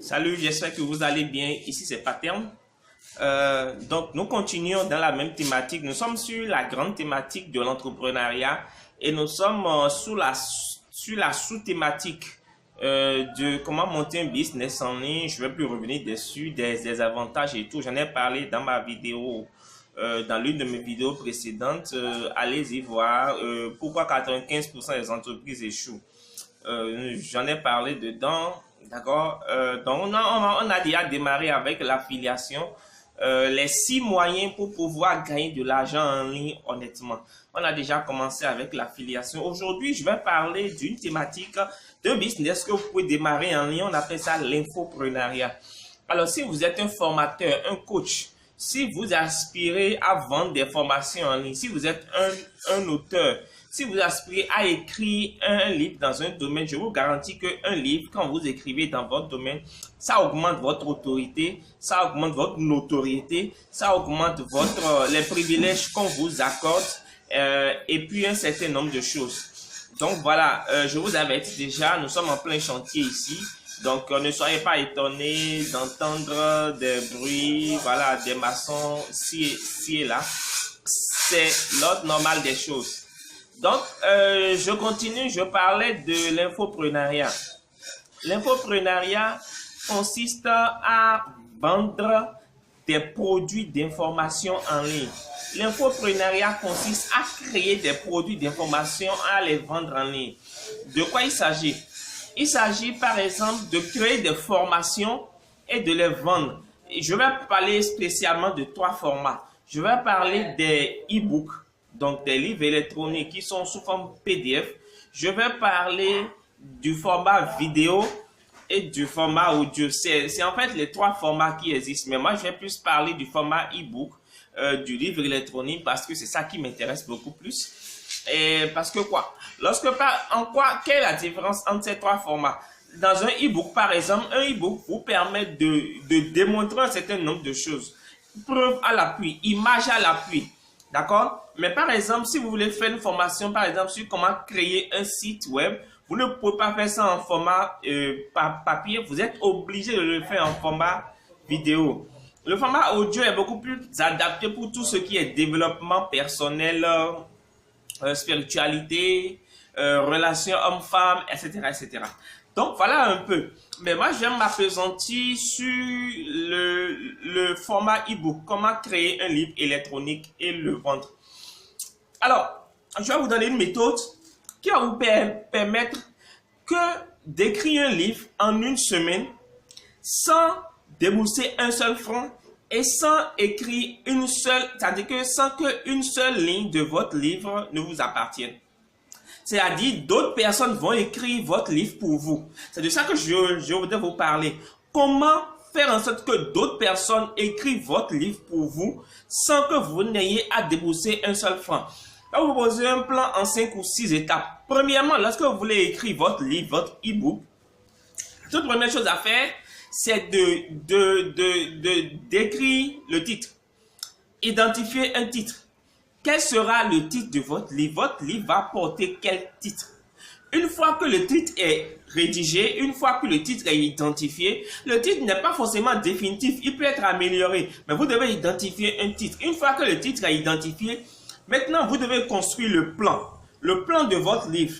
Salut, j'espère que vous allez bien. Ici, c'est Paterne. Donc, nous continuons dans la même thématique. Nous sommes sur la grande thématique de l'entrepreneuriat et nous sommes sur la sous-thématique de comment monter un business en ligne. Je ne vais plus revenir dessus, des avantages et tout. J'en ai parlé dans ma vidéo, dans l'une de mes vidéos précédentes. Allez-y voir pourquoi 95% des entreprises échouent. J'en ai parlé dedans. D'accord. Donc, on a déjà démarré avec l'affiliation. Les 6 moyens pour pouvoir gagner de l'argent en ligne, honnêtement. On a déjà commencé avec l'affiliation. Aujourd'hui, je vais parler d'une thématique d'un business que vous pouvez démarrer en ligne. On appelle ça l'infopreneuriat. Alors, si vous êtes un formateur, un coach, si vous aspirez à vendre des formations en ligne, si vous êtes un auteur, si vous aspirez à écrire un livre dans un domaine, je vous garantis qu'un livre, quand vous écrivez dans votre domaine, ça augmente votre autorité, ça augmente votre notoriété, ça augmente les privilèges qu'on vous accorde et puis un certain nombre de choses. Donc voilà, je vous avertis déjà, nous sommes en plein chantier ici. Donc ne soyez pas étonnés d'entendre des bruits, voilà, des maçons ci et là. C'est l'ordre normal des choses. Donc, je continue, je parlais de l'infopreneuriat. L'infopreneuriat consiste à vendre des produits d'information en ligne. L'infopreneuriat consiste à créer des produits d'information, à les vendre en ligne. De quoi il s'agit? Il s'agit par exemple de créer des formations et de les vendre. Je vais parler spécialement de 3 formats. Je vais parler des e-books, donc des livres électroniques qui sont sous forme PDF. Je vais parler du format vidéo et du format audio. C'est en fait les 3 formats qui existent. Mais moi, je vais plus parler du format e-book, du livre électronique, parce que c'est ça qui m'intéresse beaucoup plus. Et parce que quoi? Quelle est la différence entre ces 3 formats? Dans un e-book, par exemple, un e-book vous permet de démontrer un certain nombre de choses. Preuve à l'appui, image à l'appui. D'accord? Mais par exemple, si vous voulez faire une formation, par exemple, sur comment créer un site web, vous ne pouvez pas faire ça en format papier. Vous êtes obligé de le faire en format vidéo. Le format audio est beaucoup plus adapté pour tout ce qui est développement personnel, spiritualité, relations homme-femme, etc., etc. Donc, voilà un peu. Mais moi, je vais m'appesantir sur le format e-book. Comment créer un livre électronique et le vendre. Alors, je vais vous donner une méthode qui va vous permettre d'écrire un livre en une semaine sans débourser un seul franc et sans écrire c'est-à-dire que sans qu'une seule ligne de votre livre ne vous appartienne. C'est-à-dire, d'autres personnes vont écrire votre livre pour vous. C'est de ça que je voudrais vous parler. Comment faire en sorte que d'autres personnes écrivent votre livre pour vous sans que vous n'ayez à débourser un seul franc. Là, vous proposez un plan en 5 ou 6 étapes. Premièrement, lorsque vous voulez écrire votre livre, votre e-book, toute première chose à faire, c'est d'écrire le titre. Identifier un titre. Quel sera le titre de votre livre? Votre livre va porter quel titre? Une fois que le titre est rédigé, une fois que le titre est identifié, le titre n'est pas forcément définitif, il peut être amélioré, mais vous devez identifier un titre. Une fois que le titre est identifié, maintenant vous devez construire le plan de votre livre.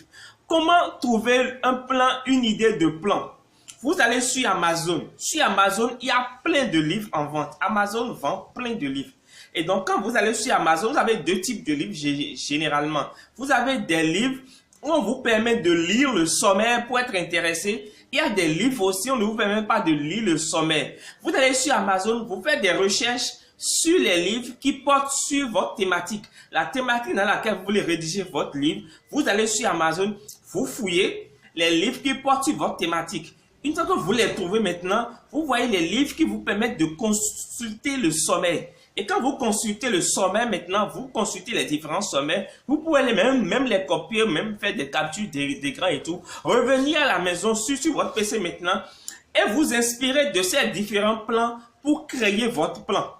Comment trouver un plan, une idée de plan? Vous allez sur Amazon. Sur Amazon, il y a plein de livres en vente. Amazon vend plein de livres. Et donc, quand vous allez sur Amazon, vous avez 2 types de livres généralement. Vous avez des livres où on vous permet de lire le sommaire pour être intéressé. Il y a des livres aussi où on ne vous permet pas de lire le sommaire. Vous allez sur Amazon, vous faites des recherches sur les livres qui portent sur votre thématique. La thématique dans laquelle vous voulez rédiger votre livre. Vous allez sur Amazon, vous fouillez les livres qui portent sur votre thématique. Une fois que vous les trouvez maintenant, vous voyez les livres qui vous permettent de consulter le sommaire. Et quand vous consultez le sommaire maintenant, vous consultez les différents sommaires, vous pouvez même les copier, même faire des captures d'écran et tout. Revenir à la maison sur votre PC maintenant et vous inspirer de ces différents plans pour créer votre plan.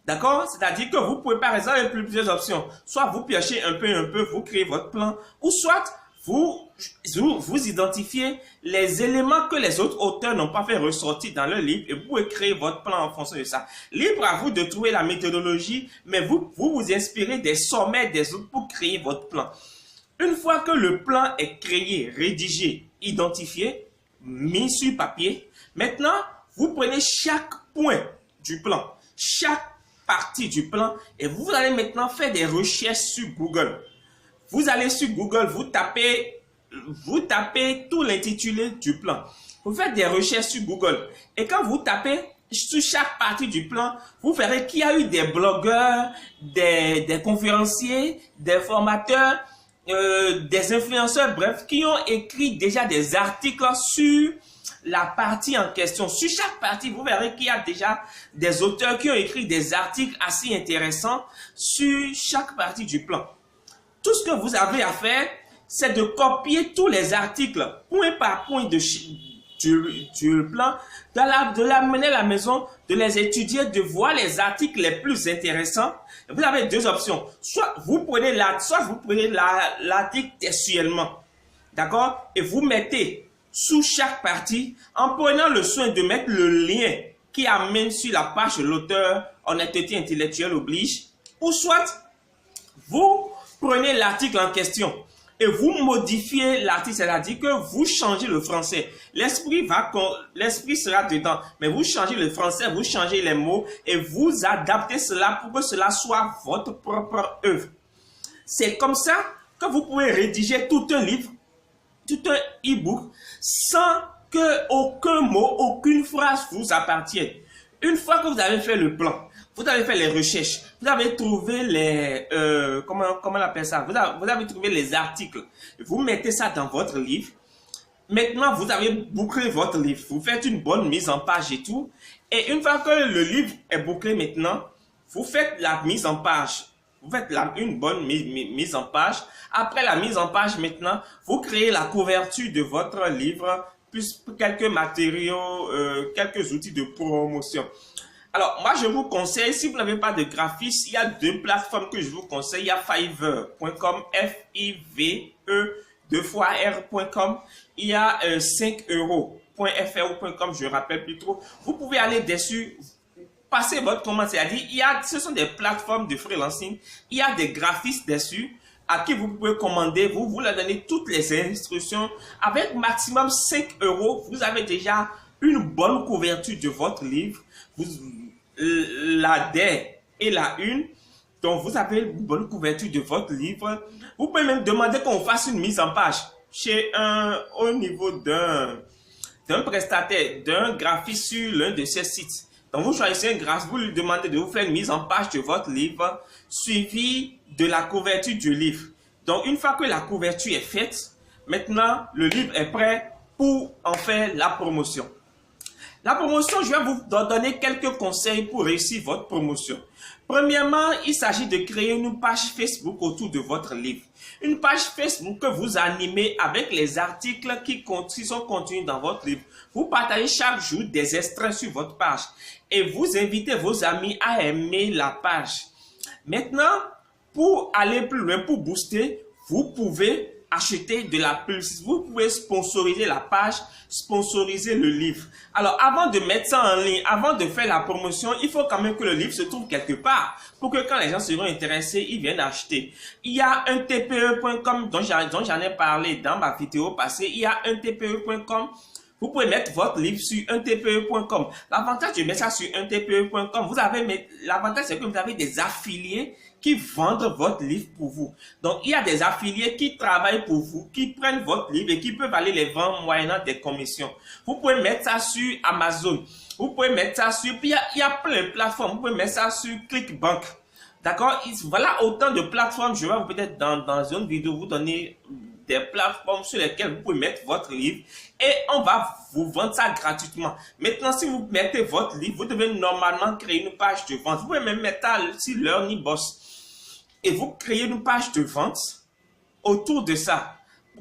D'accord? C'est-à-dire que vous pouvez par exemple avoir plusieurs options. Soit vous piochez un peu, vous créez votre plan, ou soit vous vous identifiez les éléments que les autres auteurs n'ont pas fait ressortir dans leur livre et vous pouvez créer votre plan en fonction de ça. Libre à vous de trouver la méthodologie, mais vous inspirez des sommets des autres pour créer votre plan. Une fois que le plan est créé, rédigé, identifié, mis sur papier, maintenant, vous prenez chaque point du plan, chaque partie du plan et vous allez maintenant faire des recherches sur Google. Vous allez sur Google, vous tapez tout l'intitulé du plan. Vous faites des recherches sur Google. Et quand vous tapez sur chaque partie du plan, vous verrez qu'il y a eu des blogueurs, des conférenciers, des formateurs, des influenceurs, bref, qui ont écrit déjà des articles sur la partie en question. Sur chaque partie, vous verrez qu'il y a déjà des auteurs qui ont écrit des articles assez intéressants sur chaque partie du plan. Tout ce que vous avez à faire, c'est de copier tous les articles, point par point du plan, de l'amener à la maison, de les étudier, de voir les articles les plus intéressants. Vous avez deux options. Soit vous prenez l'article textuellement, d'accord, et vous mettez sous chaque partie, en prenant le soin de mettre le lien qui amène sur la page de l'auteur, honnêteté intellectuelle oblige, ou soit vous prenez l'article en question et vous modifiez l'article, c'est-à-dire que vous changez le français. L'esprit sera dedans, mais vous changez le français, vous changez les mots et vous adaptez cela pour que cela soit votre propre œuvre. C'est comme ça que vous pouvez rédiger tout un livre, tout un e-book, sans que aucun mot, aucune phrase vous appartienne. Une fois que vous avez fait le plan, vous avez fait les recherches, vous avez trouvé les, comment on appelle ça, vous avez trouvé les articles, vous mettez ça dans votre livre. Maintenant, vous avez bouclé votre livre, vous faites une bonne mise en page et tout. Et une fois que le livre est bouclé maintenant, vous faites la mise en page. Vous faites une bonne mise en page. Après la mise en page maintenant, vous créez la couverture de votre livre, plus quelques matériaux, quelques outils de promotion. Alors, moi, je vous conseille, si vous n'avez pas de graphiste, il y a deux plateformes que je vous conseille. Il y a Fiverr.com, Five2r.com. Il y a 5euros.fr.com, je ne rappelle plus trop. Vous pouvez aller dessus, passer votre commande. C'est-à-dire, ce sont des plateformes de freelancing. Il y a des graphistes dessus à qui vous pouvez commander. Vous leur donnez toutes les instructions. Avec maximum 5 euros, vous avez déjà une bonne couverture de votre livre. La D et la une. Donc, vous avez une bonne couverture de votre livre. Vous pouvez même demander qu'on fasse une mise en page au niveau d'un prestataire, d'un graphiste sur l'un de ces sites. Donc, vous choisissez un graphiste, vous lui demandez de vous faire une mise en page de votre livre, suivi de la couverture du livre. Donc, une fois que la couverture est faite, maintenant, le livre est prêt pour en faire la promotion. La promotion, je vais vous donner quelques conseils pour réussir votre promotion. Premièrement, il s'agit de créer une page Facebook autour de votre livre. Une page Facebook que vous animez avec les articles qui sont contenus dans votre livre. Vous partagez chaque jour des extraits sur votre page et vous invitez vos amis à aimer la page. Maintenant, pour aller plus loin, pour booster, vous pouvez acheter de la publicité. Vous pouvez sponsoriser la page, sponsoriser le livre. Alors, avant de mettre ça en ligne, avant de faire la promotion, il faut quand même que le livre se trouve quelque part pour que quand les gens seront intéressés, ils viennent acheter. Il y a un TPE.com dont j'en ai parlé dans ma vidéo passée. Il y a un TPE.com. Vous pouvez mettre votre livre sur un TPE.com. L'avantage de mettre ça sur un TPE.com, l'avantage c'est que vous avez des affiliés qui vendent votre livre pour vous. Donc, il y a des affiliés qui travaillent pour vous, qui prennent votre livre et qui peuvent aller les vendre moyennant des commissions. Vous pouvez mettre ça sur Amazon. Vous pouvez mettre ça sur... Puis, il y a plein de plateformes. Vous pouvez mettre ça sur ClickBank. D'accord? Voilà autant de plateformes. Je vais peut-être dans une vidéo vous donner des plateformes sur lesquelles vous pouvez mettre votre livre et on va vous vendre ça gratuitement. Maintenant, si vous mettez votre livre, vous devez normalement créer une page de vente. Vous pouvez même mettre ça sur Learnyboss et vous créez une page de vente autour de ça.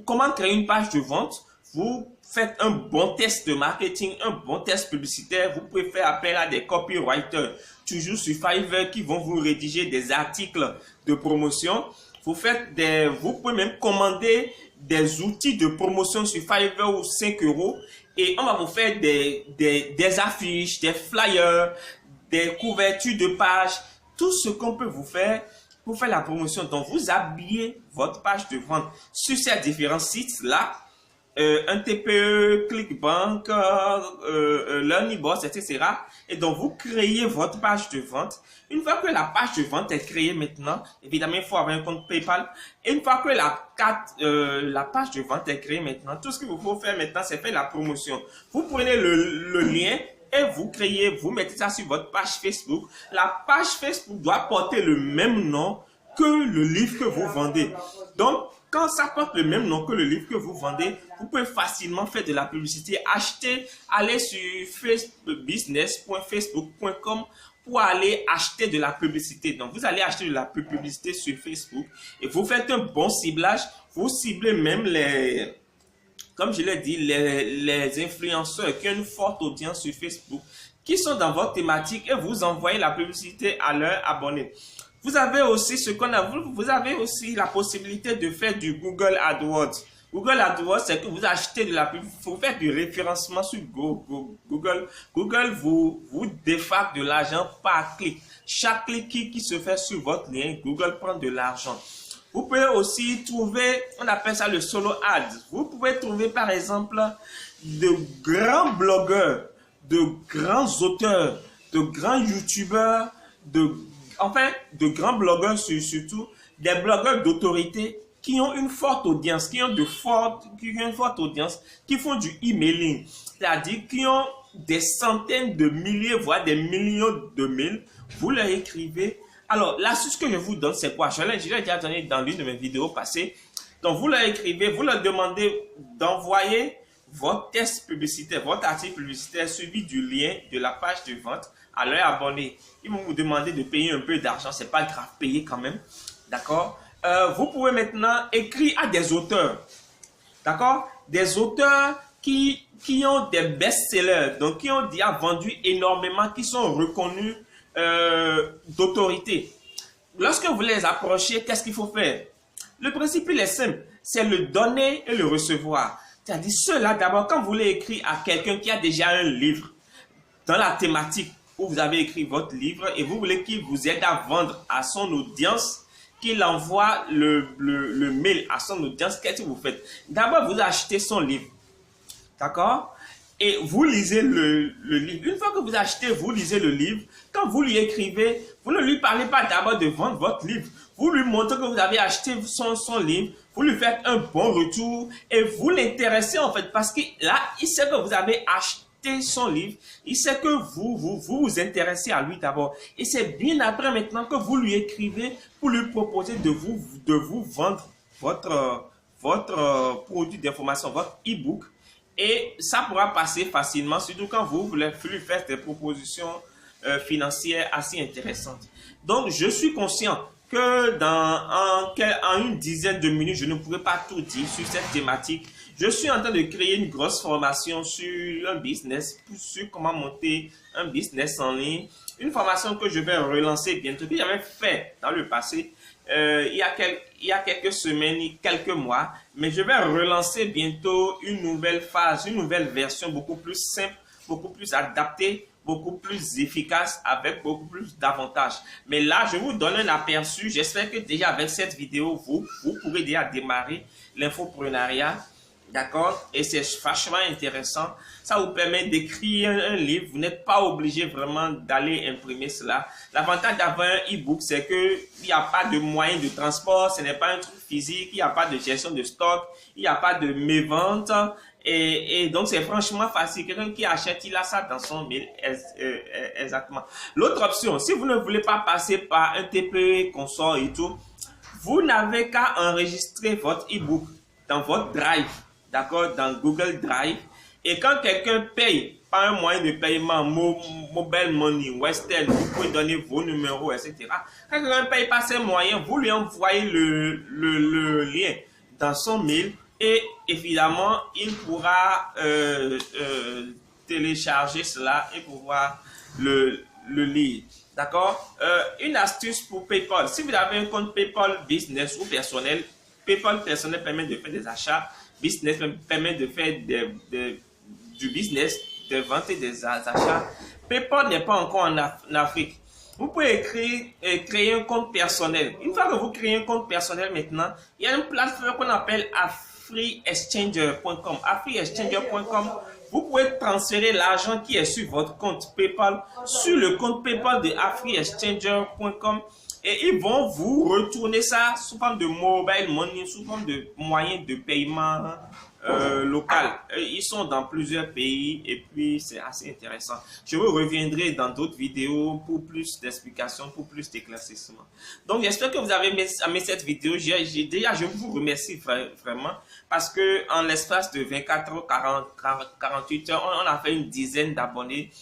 Comment créer une page de vente? Vous faites un bon test de marketing, un bon test publicitaire. Vous pouvez faire appel à des copywriters, toujours sur Fiverr, qui vont vous rédiger des articles de promotion. Vous pouvez même commander des outils de promotion sur Fiverr ou 5 euros et on va vous faire des affiches, des flyers, des couvertures de pages, tout ce qu'on peut vous faire pour faire la promotion. Donc, vous habillez votre page de vente sur ces différents sites-là, un TPE, ClickBank, LearnyBoss, etc. Et donc, vous créez votre page de vente. Une fois que la page de vente est créée maintenant, évidemment, il faut avoir un compte PayPal. Et une fois que la page de vente est créée maintenant, tout ce qu'il vous faut faire maintenant, c'est faire la promotion. Vous prenez le lien et vous mettez ça sur votre page Facebook. La page Facebook doit porter le même nom que le livre que vous vendez. Donc, quand ça porte le même nom que le livre que vous vendez, vous pouvez facilement faire de la publicité. Allez sur business.facebook.com pour aller acheter de la publicité. Donc, vous allez acheter de la publicité sur Facebook et vous faites un bon ciblage. Vous ciblez même comme je l'ai dit, les influenceurs qui ont une forte audience sur Facebook, qui sont dans votre thématique et vous envoyez la publicité à leurs abonnés. Vous avez aussi vous avez aussi la possibilité de faire du Google AdWords. Google AdWords, c'est que vous achetez de la pub, vous faites du référencement sur Google. Google vous défracte de l'argent par clic. Chaque clic qui se fait sur votre lien, Google prend de l'argent. Vous pouvez aussi trouver, on appelle ça le solo ads. Vous pouvez trouver par exemple de grands blogueurs, de grands auteurs, de grands youtubeurs, de grands blogueurs surtout, des blogueurs d'autorité qui ont une forte audience, qui ont une forte audience, qui font du emailing, c'est-à-dire qui ont des centaines de milliers, voire des millions de mails. Vous leur écrivez. Alors, l'astuce que je vous donne, c'est quoi? Je l'ai déjà donné dans l'une de mes vidéos passées. Donc, vous leur écrivez, vous leur demandez d'envoyer votre texte publicitaire, votre article publicitaire suivi du lien de la page de vente à leurs abonnés. Ils vont vous demander de payer un peu d'argent, c'est pas grave, payez quand même. D'accord? Vous pouvez maintenant écrire à des auteurs. D'accord? Des auteurs qui ont des best-sellers, donc qui ont déjà vendu énormément, qui sont reconnus d'autorité. Lorsque vous les approchez, qu'est-ce qu'il faut faire? Le principe il est simple, c'est le donner et le recevoir. C'est-à-dire cela d'abord, quand vous voulez écrire à quelqu'un qui a déjà un livre dans la thématique où vous avez écrit votre livre et vous voulez qu'il vous aide à vendre à son audience, qu'il envoie le mail à son audience, qu'est-ce que vous faites? D'abord, vous achetez son livre. D'accord? Et vous lisez le livre. Une fois que vous achetez, vous lisez le livre. Quand vous lui écrivez, vous ne lui parlez pas d'abord de vendre votre livre. Vous lui montrez que vous avez acheté son livre. Vous lui faites un bon retour et vous l'intéressez en fait parce que là, il sait que vous avez acheté son livre. Il sait que vous intéressez à lui d'abord. Et c'est bien après maintenant que vous lui écrivez pour lui proposer de vous vendre votre produit d'information, votre e-book. Et ça pourra passer facilement, surtout quand vous voulez lui faire des propositions financières assez intéressantes. Donc, je suis conscient que en une dizaine de minutes, je ne pourrai pas tout dire sur cette thématique. Je suis en train de créer une grosse formation sur un business, sur comment monter un business en ligne. Une formation que je vais relancer bientôt, que j'avais fait dans le passé. Il y a quelques semaines, quelques mois, mais je vais relancer bientôt une nouvelle phase, une nouvelle version beaucoup plus simple, beaucoup plus adaptée, beaucoup plus efficace, avec beaucoup plus d'avantages. Mais là, je vous donne un aperçu. J'espère que déjà avec cette vidéo, vous pourrez déjà démarrer l'infoprenariat. D'accord? Et c'est vachement intéressant. Ça vous permet d'écrire un livre. Vous n'êtes pas obligé vraiment d'aller imprimer cela. L'avantage d'avoir un e-book, c'est qu'il n'y a pas de moyen de transport. Ce n'est pas un truc physique. Il n'y a pas de gestion de stock. Il n'y a pas de mévente. Et donc, c'est franchement facile. Quelqu'un qui achète, il a ça dans son mail. Exactement. L'autre option, si vous ne voulez pas passer par un TPE, consort et tout, vous n'avez qu'à enregistrer votre e-book dans votre Drive. D'accord, dans Google Drive. Et quand quelqu'un paye par un moyen de paiement, Mobile Money, Western, vous pouvez donner vos numéros, etc. Quand quelqu'un paye par ces moyens, vous lui envoyez le lien dans son mail et évidemment, il pourra télécharger cela et pouvoir le lire. D'accord? Une astuce pour PayPal. Si vous avez un compte PayPal business ou personnel, PayPal personnel permet de faire des achats, business permet de faire du business, des ventes et des achats. PayPal n'est pas encore en Afrique. Vous pouvez créer un compte personnel. Une fois que vous créez un compte personnel maintenant, il y a une plateforme qu'on appelle AfriExchanger.com. AfriExchanger.com, vous pouvez transférer l'argent qui est sur votre compte PayPal sur le compte PayPal de AfriExchanger.com et ils vont vous retourner ça sous forme de mobile money, sous forme de moyen de paiement local. Ils sont dans plusieurs pays et puis c'est assez intéressant. Je vous reviendrai dans d'autres vidéos pour plus d'explications, pour plus d'éclaircissements. Donc j'espère que vous avez aimé cette vidéo. Déjà, je vous remercie vraiment parce que en l'espace de 24 heures, 48 heures, on a fait une dizaine d'abonnés.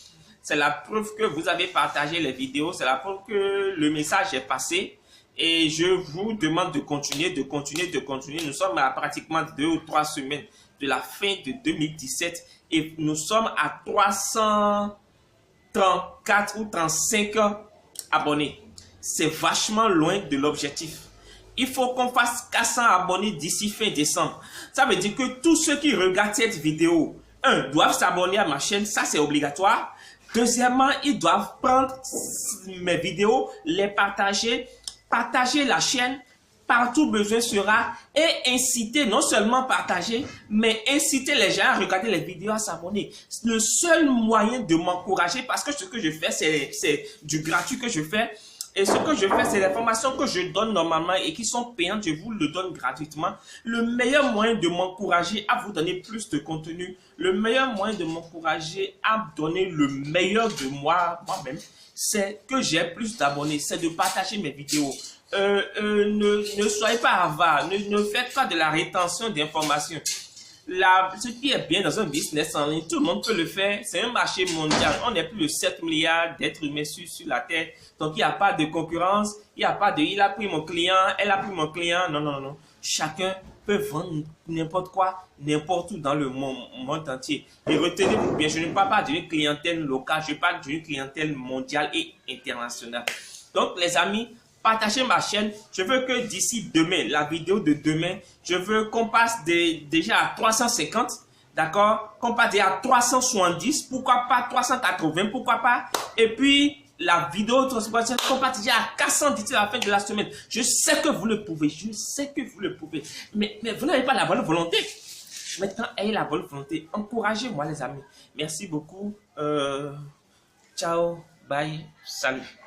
C'est la preuve que vous avez partagé les vidéos, c'est la preuve que le message est passé. Et je vous demande de continuer. Nous sommes à pratiquement 2 ou 3 semaines de la fin de 2017 et nous sommes à 334 ou 35 abonnés. C'est vachement loin de l'objectif. Il faut qu'on fasse 400 abonnés d'ici fin décembre. Ça veut dire que tous ceux qui regardent cette vidéo, doivent s'abonner à ma chaîne, ça c'est obligatoire. Deuxièmement, ils doivent prendre mes vidéos, les partager la chaîne partout besoin sera et inciter, non seulement partager, mais inciter les gens à regarder les vidéos, à s'abonner. Le seul moyen de m'encourager, parce que ce que je fais, c'est du gratuit que je fais. Et ce que je fais, c'est les formations que je donne normalement et qui sont payantes, je vous le donne gratuitement. Le meilleur moyen de m'encourager à vous donner plus de contenu, le meilleur moyen de m'encourager à donner le meilleur de moi-même, c'est que j'ai plus d'abonnés, c'est de partager mes vidéos. Ne soyez pas avare, ne faites pas de la rétention d'informations. Ce qui est bien dans un business en ligne, tout le monde peut le faire. C'est un marché mondial. On est plus de 7 milliards d'êtres humains sur la Terre. Donc, il n'y a pas de concurrence. Il n'y a pas de « il a pris mon client, elle a pris mon client ». Non, non, non. Chacun peut vendre n'importe quoi, n'importe où dans le monde entier. Et retenez-vous bien, je ne parle pas d'une clientèle locale, je parle d'une clientèle mondiale et internationale. Donc, les amis, partagez ma chaîne. Je veux que d'ici demain, la vidéo de demain, je veux qu'on passe déjà à 350, d'accord? Qu'on passe déjà à 370, pourquoi pas 380, pourquoi pas? Et puis, la vidéo transformation, qu'on passe déjà à 400 d'ici à la fin de la semaine. Je sais que vous le pouvez, je sais que vous le pouvez. Mais vous n'avez pas la bonne volonté. Maintenant, ayez la bonne volonté. Encouragez-moi, les amis. Merci beaucoup. Ciao, bye, salut.